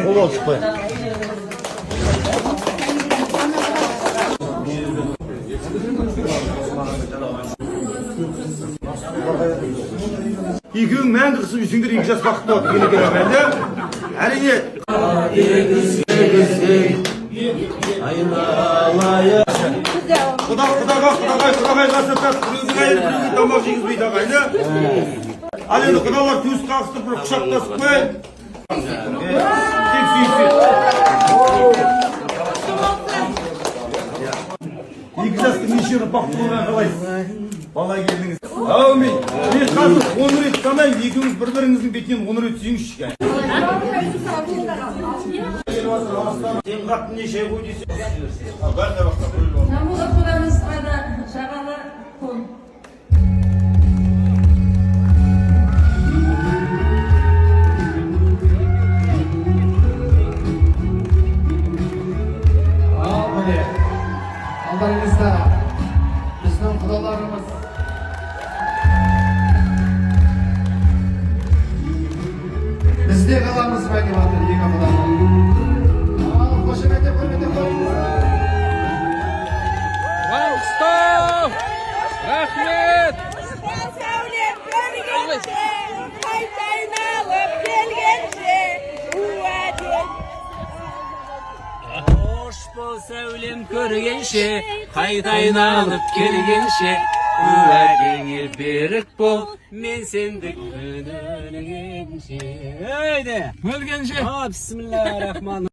Kol çıkmayın. İki men kısım üçündür iki jaz vakit oldu. Yine gelen bende. Әрине. Құдағай қасыртас, біреудің әйелі біреуге тамақ жегізбейді ағайны. Ал енді құдалар төс қағыстырып бір құшақтасып қой. Тек сүйісі. Екі жастың неше ұрпақ болған қалайсыз? Бала келдіңіз. Әумин. Мен қазір 10 рет санайын, екеуіңіз бір-біріңіздің бетінен 10 рет сүйіңізші. Сен қатын неше қой десе? Бәр табақта қойылып алды. Намуда құрамыз қайда жағалы қон. Ал міне, алдарыңызда біздің құдаларымыз. Бізде қаламыз ба деп атыр екі құдалар. Ал қошеметтеп көрметтеп қойыңыз. Стоп! Рахмет! Сәулет көргенше, қайтайналып келгенше, уәдет. Hoş bol сәулем көргенше, қайтайналып келгенше, уәдеңе берік бол, мен сендік күн өлгенше. Öyle. Өлгенше. Bismillahirrahmanirrahim.